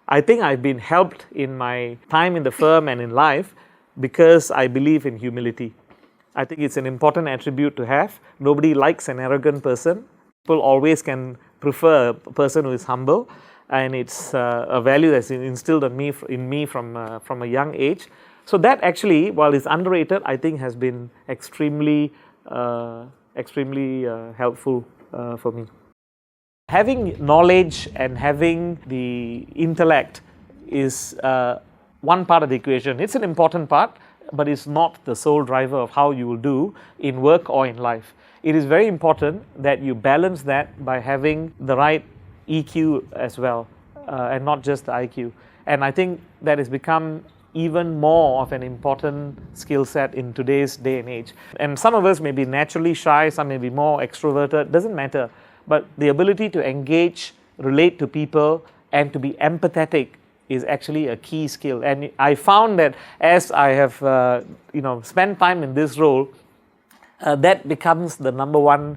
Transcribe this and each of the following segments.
I think I've been helped in my time in the firm and in life because I believe in humility. I think it's an important attribute to have. Nobody likes an arrogant person. People always can prefer a person who is humble, and it's a value that's instilled in me from a young age. So that actually, while it's underrated, I think has been extremely helpful for me. Having knowledge and having the intellect is one part of the equation. It's an important part, but it's not the sole driver of how you will do in work or in life. It is very important that you balance that by having the right EQ as well, and not just the IQ. And I think that has become even more of an important skill set in today's day and age. And some of us may be naturally shy, some may be more extroverted, doesn't matter. But the ability to engage, relate to people, and to be empathetic is actually a key skill. And I found that as I have spent time in this role, that becomes the number one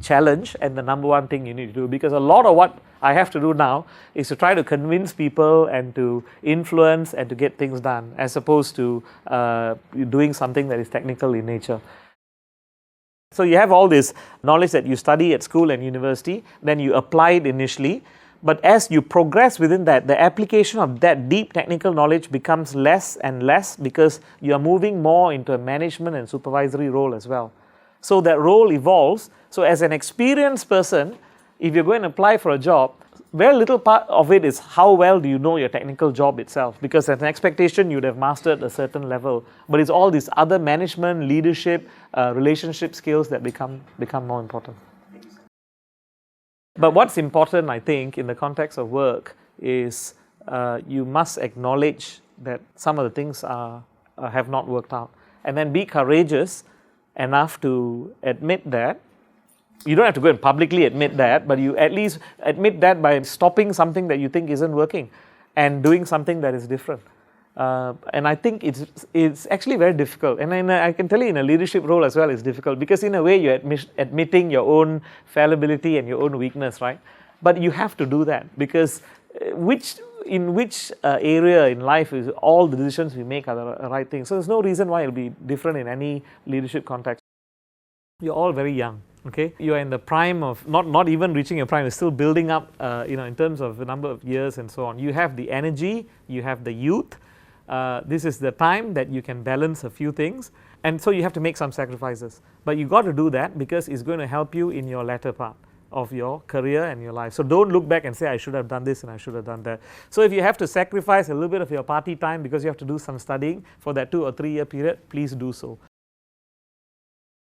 challenge and the number one thing you need to do, because a lot of what I have to do now is to try to convince people and to influence and to get things done, as opposed to doing something that is technical in nature. So you have all this knowledge that you study at school and university, then you apply it initially, but as you progress within that, the application of that deep technical knowledge becomes less and less, because you are moving more into a management and supervisory role as well. So that role evolves. So as an experienced person, if you're going to apply for a job, very little part of it is how well do you know your technical job itself, because as an expectation you'd have mastered a certain level, but it's all these other management, leadership, relationship skills that become more important. But what's important, I think, in the context of work is you must acknowledge that some of the things have not worked out, and then be courageous enough to admit that. You don't have to go and publicly admit that, but you at least admit that by stopping something that you think isn't working and doing something that is different. And I think it's actually very difficult. And I can tell you, in a leadership role as well, it's difficult, because in a way you're admitting your own fallibility and your own weakness, right? But you have to do that, because in which area in life is all the decisions we make are the right thing. So there's no reason why it'll be different in any leadership context. You're all very young. Okay, you are in the prime of not even reaching your prime. You're still building up, in terms of the number of years and so on. You have the energy, you have the youth. This is the time that you can balance a few things, and so you have to make some sacrifices. But you got to do that because it's going to help you in your latter part of your career and your life. So don't look back and say, I should have done this and I should have done that. So if you have to sacrifice a little bit of your party time because you have to do some studying for that 2 or 3 year period, please do so.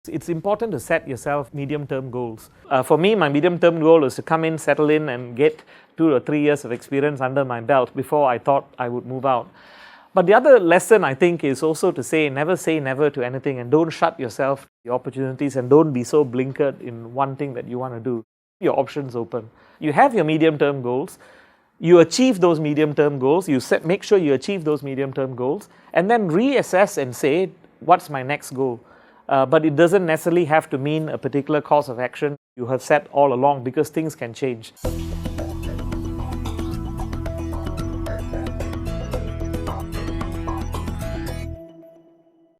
It's important to set yourself medium-term goals. For me, my medium-term goal was to come in, settle in, and get 2 or 3 years of experience under my belt before I thought I would move out. But the other lesson, I think, is also to say never to anything, and don't shut yourself to the opportunities, and don't be so blinkered in one thing that you want to do. Your options open. You have your medium-term goals. You achieve those medium-term goals. Make sure you achieve those medium-term goals, and then reassess and say, what's my next goal? But it doesn't necessarily have to mean a particular course of action you have set all along, because things can change.